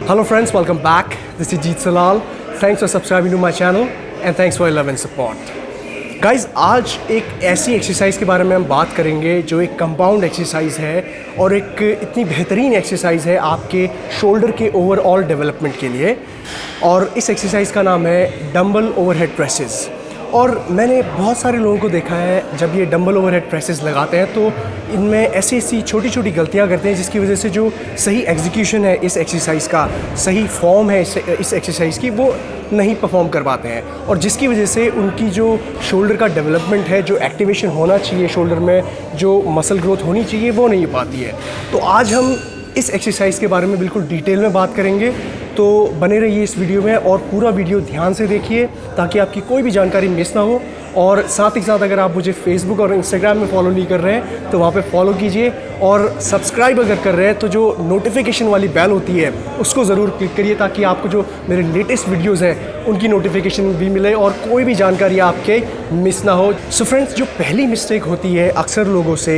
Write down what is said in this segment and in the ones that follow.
Hello friends, welcome back. This is Jeet Salal. Thanks for subscribing to my channel and thanks for your love and support. Guys, आज एक ऐसी exercise के बारे में हम बात करेंगे जो एक कंपाउंड एक्सरसाइज है और एक इतनी बेहतरीन एक्सरसाइज है आपके शोल्डर के ओवरऑल डेवलपमेंट के लिए। और इस एक्सरसाइज का नाम है डंबल ओवरहेड प्रेसेस। और मैंने बहुत सारे लोगों को देखा है जब ये डंबल ओवरहेड प्रेसेस लगाते हैं तो इनमें ऐसी छोटी छोटी गलतियां करते हैं जिसकी वजह से जो सही एग्जीक्यूशन है इस एक्सरसाइज का, सही फॉर्म है इस एक्सरसाइज की, वो नहीं परफॉर्म कर पाते हैं। और जिसकी वजह से उनकी जो शोल्डर का डेवलपमेंट है, जो एक्टिवेशन होना चाहिए शोल्डर में, जो मसल ग्रोथ होनी चाहिए, वो नहीं पाती है। तो आज हम इस एक्सरसाइज के बारे में बिल्कुल डिटेल में बात करेंगे, तो बने रहिए इस वीडियो में और पूरा वीडियो ध्यान से देखिए ताकि आपकी कोई भी जानकारी मिस ना हो। और साथ ही साथ अगर आप मुझे फेसबुक और इंस्टाग्राम में फॉलो नहीं कर रहे हैं तो वहाँ पे फॉलो कीजिए, और सब्सक्राइब अगर कर रहे हैं तो जो नोटिफिकेशन वाली बेल होती है उसको ज़रूर क्लिक करिए ताकि आपको जो मेरे लेटेस्ट वीडियोज़ हैं उनकी नोटिफिकेशन भी मिले और कोई भी जानकारी आपके मिस ना हो। सो फ्रेंड्स, जो पहली मिस्टेक होती है अक्सर लोगों से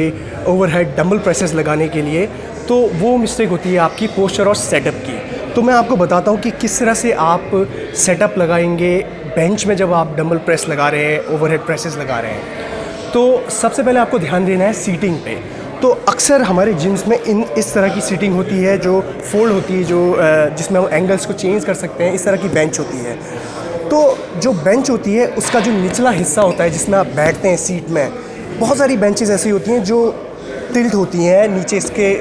ओवरहेड डंबल प्रेसेस लगाने के लिए, तो वो मिस्टेक होती है आपकी पोस्चर और सेटअप की। तो मैं आपको बताता हूँ कि किस तरह से आप सेटअप लगाएंगे बेंच में जब आप डंबल प्रेस लगा रहे हैं, ओवरहेड प्रेसेस लगा रहे हैं। तो सबसे पहले आपको ध्यान देना है सीटिंग पे। तो अक्सर हमारे जिम्स में इस तरह की सीटिंग होती है जो फोल्ड होती है, जिसमें हम एंगल्स को चेंज कर सकते हैं। इस तरह की बेंच होती है। तो जो बेंच होती है उसका जो निचला हिस्सा होता है जिसमें आप बैठते हैं सीट में, बहुत सारी बेंचेस ऐसी होती हैं जो टिल्ट होती हैं, नीचे इसके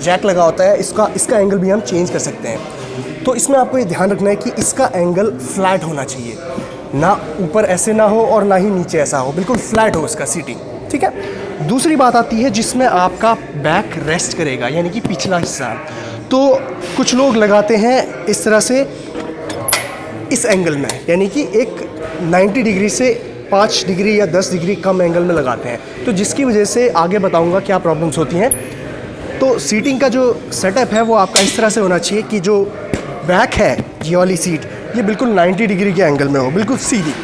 जैक लगा होता है, इसका एंगल भी हम चेंज कर सकते हैं। तो इसमें आपको ये ध्यान रखना है कि इसका एंगल फ्लैट होना चाहिए, ना ऊपर ऐसे ना हो और ना ही नीचे ऐसा हो, बिल्कुल फ्लैट हो इसका सीटिंग, ठीक है। दूसरी बात आती है जिसमें आपका बैक रेस्ट करेगा, यानी कि पिछला हिस्सा। तो कुछ लोग लगाते हैं इस तरह से इस एंगल में, यानी कि एक 90 डिग्री से 5 डिग्री या 10 डिग्री कम एंगल में लगाते हैं, तो जिसकी वजह से आगे बताऊंगा क्या प्रॉब्लम्स होती हैं। तो सीटिंग का जो सेटअप है वो आपका इस तरह से होना चाहिए कि जो बैक है ये वाली सीट ये बिल्कुल 90 डिग्री के एंगल में हो, बिल्कुल सीधी,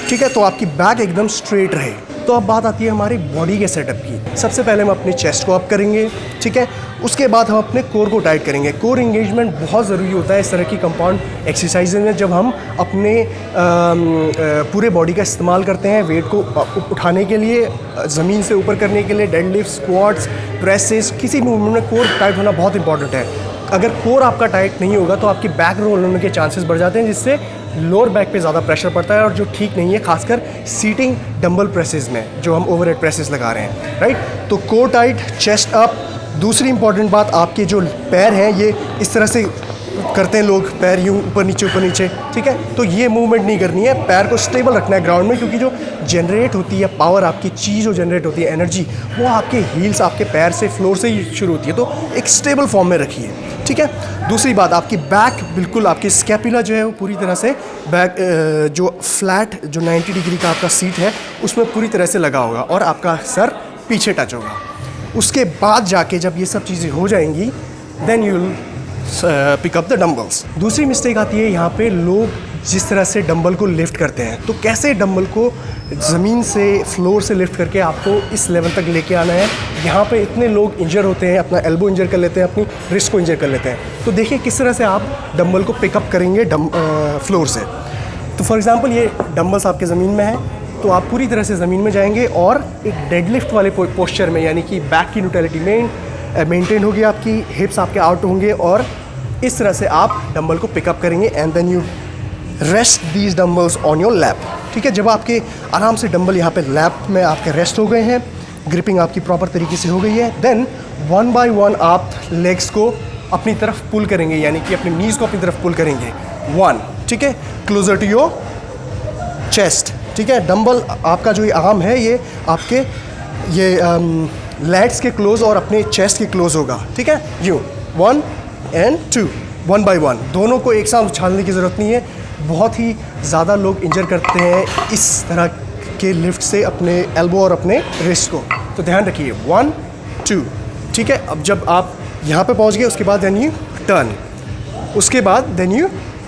ठीक है। तो आपकी बैक एकदम स्ट्रेट रहे। तो अब बात आती है हमारी बॉडी के सेटअप की। सबसे पहले हम अपने चेस्ट को अप करेंगे, ठीक है। उसके बाद हम अपने कोर को टाइट करेंगे। कोर एंगेजमेंट बहुत ज़रूरी होता है इस तरह की कंपाउंड एक्सरसाइज में, जब हम अपने पूरे बॉडी का इस्तेमाल करते हैं वेट को उठाने के लिए, ज़मीन से ऊपर करने के लिए, डेडलिफ्ट, स्क्वाट्स, प्रेसेस, किसी भी मूवमेंट में कोर टाइट होना बहुत इंपॉर्टेंट है। अगर कोर आपका टाइट नहीं होगा तो आपकी बैक रोल होने के चांसेस बढ़ जाते हैं, जिससे लोअर बैक पे ज़्यादा प्रेशर पड़ता है और जो ठीक नहीं है, खासकर सीटिंग डंबल प्रेसेस में जो हम ओवरहेड प्रेसेस लगा रहे हैं, राइट। तो कोर टाइट, चेस्ट अप। दूसरी इंपॉर्टेंट बात, आपके जो पैर हैं ये इस तरह से करते हैं लोग, पैर यूँ ऊपर नीचे, ठीक है। तो ये मूवमेंट नहीं करनी है, पैर को स्टेबल रखना है ग्राउंड में, क्योंकि जो जनरेट होती है पावर, आपकी चीज़ जो जनरेट होती है एनर्जी, वो आपके हील्स, आपके पैर से, फ्लोर से ही शुरू होती है। तो एक स्टेबल फॉर्म में रखिए, ठीक है। दूसरी बात, आपकी बैक बिल्कुल, आपकी स्कैपुला जो है वो पूरी तरह से बैक जो फ्लैट जो 90 डिग्री का आपका सीट है उसमें पूरी तरह से लगा होगा और आपका सर पीछे टच होगा। उसके बाद जाके जब ये सब चीज़ें हो जाएंगी then you will pick up the dumbbells. दूसरी मिस्टेक आती है यहाँ पे, लोग जिस तरह से डंबल को लिफ्ट करते हैं, तो कैसे डंबल को ज़मीन से, फ्लोर से लिफ्ट करके आपको इस लेवल तक लेके आना है। यहाँ पे इतने लोग इंजर होते हैं, अपना एल्बो इंजर कर लेते हैं, अपनी रिस्ट को इंजर कर लेते हैं। तो देखिए किस तरह से आप डंबल को पिकअप करेंगे फ्लोर से। तो फॉर एग्ज़ाम्पल ये डंबल्स आपके ज़मीन में है, तो आप पूरी तरह से ज़मीन में जाएंगे और एक डेडलिफ्ट वाले पोस्चर में, यानी कि बैक की न्यूट्रलिटी मेंटेन होगी, आपकी हिप्स आपके आउट होंगे और इस तरह से आप डंबल को पिकअप करेंगे and then you rest these dumbbells on your lap, ठीक है। जब आपके आराम से डंबल यहाँ पे लैप में आपके रेस्ट हो गए हैं, ग्रिपिंग आपकी प्रॉपर तरीके से हो गई है, देन 1 बाय 1 आप लेग्स को अपनी तरफ पुल करेंगे, यानी कि अपनी नीज़ को अपनी तरफ पुल करेंगे। 1, ठीक है, क्लोजर टू योर चेस्ट, ठीक है। डंबल आपका जो ये आर्म है ये आपके ये लेग्स के क्लोज और अपने चेस्ट के क्लोज होगा, ठीक है। यू 1 and 2, 1 by 1, दोनों को एक साथ उछालने की ज़रूरत नहीं है। बहुत ही ज़्यादा लोग इंजर करते हैं इस तरह के लिफ्ट से अपने एल्बो और अपने रिस्ट को, तो ध्यान रखिए 1, 2, ठीक है। अब जब आप यहाँ पे पहुँच गए उसके बाद देन यू टर्न, उसके बाद देन यू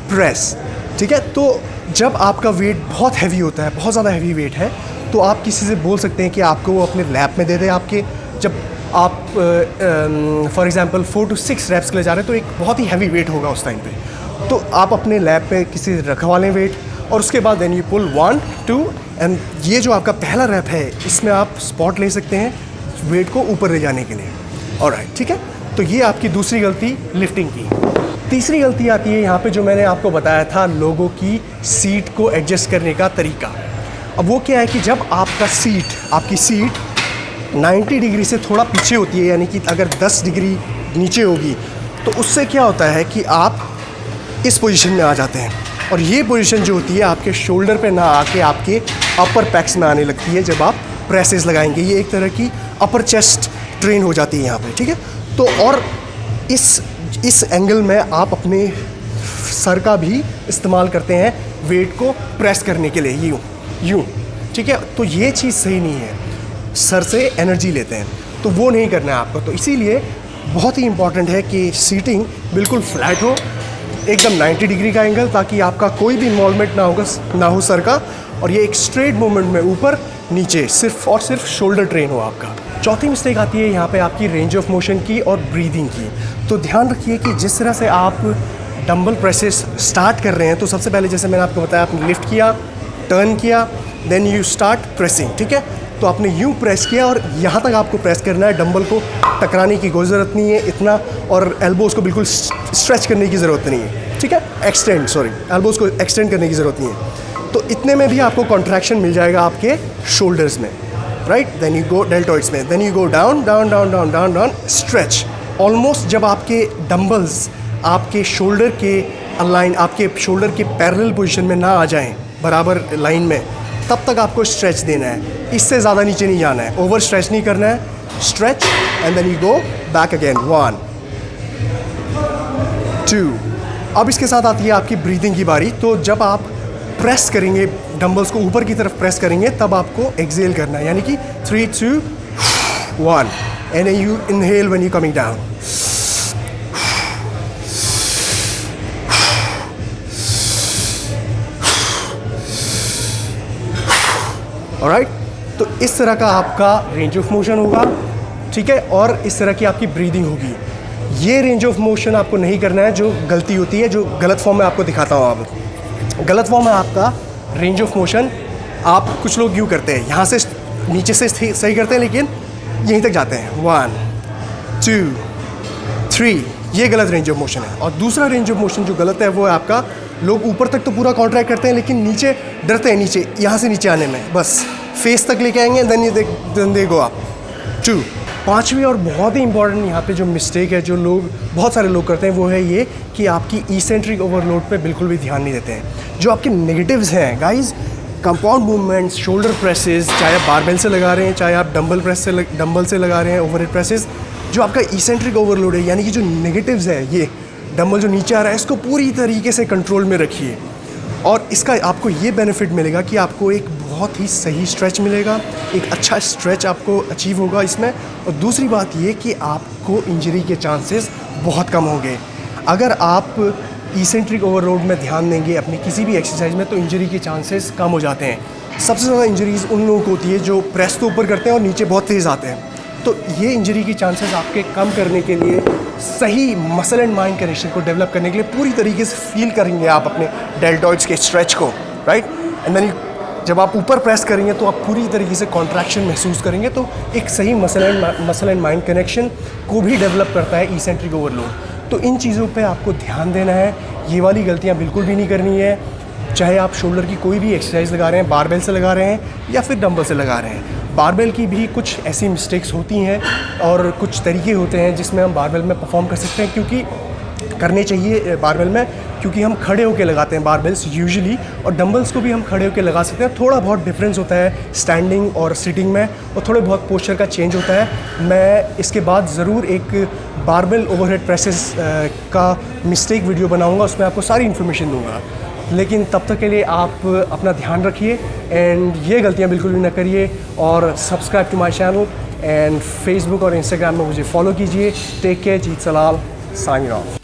प्रेस, ठीक है। तो जब आपका वेट बहुत हैवी होता है, बहुत ज़्यादा हैवी वेट है, तो आप किसी से बोल सकते हैं कि आपको वो अपने लैप में दे दे। आपके जब आप फॉर एग्जांपल 4 to 6 रेप्स के लिए जा रहे हैं तो एक बहुत ही हैवी वेट होगा उस टाइम पे, तो आप अपने लैब पे किसी रखवा लें वेट, और उसके बाद देन यू पुल 1 2 एंड ये जो आपका पहला रैप है इसमें आप स्पॉट ले सकते हैं वेट को ऊपर ले जाने के लिए। ऑलराइट, ठीक है। तो ये आपकी दूसरी गलती लिफ्टिंग की। तीसरी गलती आती है यहाँ पे जो मैंने आपको बताया था, लोगों की सीट को एडजस्ट करने का तरीका। अब वो क्या है कि जब आपकी सीट 90 डिग्री से थोड़ा पीछे होती है, यानी कि अगर 10 डिग्री नीचे होगी तो उससे क्या होता है कि आप इस पोजीशन में आ जाते हैं, और ये पोजीशन जो होती है आपके शोल्डर पे ना आके आपके अपर पैक्स में आने लगती है जब आप प्रेसेस लगाएंगे। ये एक तरह की अपर चेस्ट ट्रेन हो जाती है यहाँ पे, ठीक है। तो और इस एंगल में आप अपने सर का भी इस्तेमाल करते हैं वेट को प्रेस करने के लिए, यूँ, ठीक है। तो ये चीज़ सही नहीं है, सर से एनर्जी लेते हैं तो वो नहीं करना है आपको। तो इसीलिए बहुत ही इंपॉर्टेंट है कि सीटिंग बिल्कुल फ्लैट हो, एकदम 90 डिग्री का एंगल, ताकि आपका कोई भी इन्वॉल्वमेंट ना हो सर का, और ये एक स्ट्रेट मूवमेंट में ऊपर नीचे सिर्फ और सिर्फ शोल्डर ट्रेन हो आपका। चौथी मिस्टेक आती है यहाँ पे आपकी रेंज ऑफ मोशन की और ब्रीदिंग की। तो ध्यान रखिए कि जिस तरह से आप डंबल प्रेसेस स्टार्ट कर रहे हैं, तो सबसे पहले जैसे मैंने आपको बताया, आपने लिफ्ट किया, टर्न किया, देन यू स्टार्ट प्रेसिंग, ठीक है। तो आपने यूँ प्रेस किया और यहाँ तक आपको प्रेस करना है, डंबल को टकराने की कोई ज़रूरत नहीं है इतना, और एल्बोज़ को बिल्कुल स्ट्रेच करने की ज़रूरत नहीं है, ठीक है। एल्बोज़ को एक्सटेंड करने की ज़रूरत नहीं है। तो इतने में भी आपको कॉन्ट्रैक्शन मिल जाएगा आपके शोल्डर्स में, right. Then you go deltoids में, then you go down down down down down down, stretch. Almost जब आपके डंबल्स आपके शोल्डर के अलाइन, आपके शोल्डर के पैरेलल पोजीशन में ना आ जाएं बराबर लाइन में, तब तक आपको स्ट्रेच देना है। इससे ज़्यादा नीचे नहीं जाना है, ओवर स्ट्रेच नहीं करना है। Stretch and then you go back again, 1 2। अब इसके साथ आती है आपकी ब्रीदिंग की बारी। तो जब आप प्रेस करेंगे, डंबल्स को ऊपर की तरफ प्रेस करेंगे, तब आपको एक्सेल करना है, यानी कि 3 2 1 and you inhale when you coming down. Alright, तो इस तरह का आपका रेंज ऑफ मोशन होगा, ठीक है, और इस तरह की आपकी ब्रीदिंग होगी। ये रेंज ऑफ मोशन आपको नहीं करना है, जो गलती होती है, जो गलत फॉर्म में आपको दिखाता हूँ। अब गलत फॉर्म है आपका रेंज ऑफ मोशन, आप कुछ लोग यूँ करते हैं, यहाँ से नीचे से सही करते हैं लेकिन यहीं तक जाते हैं, 1 2 3, ये गलत रेंज ऑफ मोशन है। और दूसरा रेंज ऑफ मोशन जो गलत है वो है आपका, लोग ऊपर तक तो पूरा कॉन्ट्रैक्ट करते हैं लेकिन नीचे डरते हैं, नीचे यहाँ से नीचे आने में, बस फेस तक लेके आएंगे, देन दे गो अप 2। पांचवी और बहुत ही इंपॉर्टेंट यहाँ पे जो मिस्टेक है, जो लोग बहुत सारे लोग करते हैं, वो है ये कि आपकी इसेंट्रिक ओवरलोड पे बिल्कुल भी ध्यान नहीं देते हैं। जो आपके नेगेटिव्स हैं guys, compound movements, shoulder presses, चाहे आप बारबेल से लगा रहे हैं, चाहे आप डंबल से लगा रहे हैं, ओवरहेड प्रेसेस, जो आपका इसेंट्रिक ओवरलोड है, यानी कि जो नेगेटिव्स है, ये डंबल जो नीचे आ रहा है, इसको पूरी तरीके से कंट्रोल में रखिए, और इसका आपको ये बेनिफिट मिलेगा कि आपको एक बहुत ही सही स्ट्रेच मिलेगा, एक अच्छा स्ट्रेच आपको अचीव होगा इसमें। और दूसरी बात ये कि आपको इंजरी के चांसेस बहुत कम होंगे। अगर आप इसेंट्रिक ओवरलोड में ध्यान देंगे अपनी किसी भी एक्सरसाइज में, तो इंजरी के चांसेस कम हो जाते हैं। सबसे ज़्यादा इंजरीज़ उन लोगों को होती है जो प्रेस तो ऊपर करते हैं और नीचे बहुत तेज़ आते हैं। तो ये इंजरी की चांसेस आपके कम करने के लिए, सही मसल एंड माइंड कनेक्शन को डेवलप करने के लिए पूरी तरीके से फील करेंगे आप अपने डेल्टॉइड्स के स्ट्रेच को, राइट। एंड देन जब आप ऊपर प्रेस करेंगे तो आप पूरी तरीके से कॉन्ट्रैक्शन महसूस करेंगे, तो एक सही मसल एंड माइंड कनेक्शन को भी डेवलप करता है इसेंट्रिक ओवरलोड। तो इन चीज़ों पे आपको ध्यान देना है, ये वाली गलतियाँ बिल्कुल भी नहीं करनी है। चाहे आप शोल्डर की कोई भी एक्सरसाइज लगा रहे हैं, बारबेल से लगा रहे हैं या फिर डंबल से लगा रहे हैं, बारबेल की भी कुछ ऐसी मिस्टेक्स होती हैं और कुछ तरीके होते हैं जिसमें हम बारबेल में परफॉर्म कर सकते हैं, क्योंकि करने चाहिए बारबेल में, क्योंकि हम खड़े होकर लगाते हैं बारबेल्स यूजुअली, और डंबल्स को भी हम खड़े होकर लगा सकते हैं। थोड़ा बहुत डिफरेंस होता है स्टैंडिंग और सिटिंग में, और थोड़े बहुत पोस्चर का चेंज होता है। मैं इसके बाद ज़रूर एक बारबेल ओवरहेड प्रेसेस का मिस्टेक वीडियो बनाऊंगा, उसमें आपको सारी इन्फॉर्मेशन दूंगा। लेकिन तब तक के लिए आप अपना ध्यान रखिए एंड ये गलतियाँ बिल्कुल भी ना करिए, और subscribe to my channel and Facebook और इंस्टाग्राम में मुझे फॉलो कीजिए। Take care, Jeet Salal, signing of.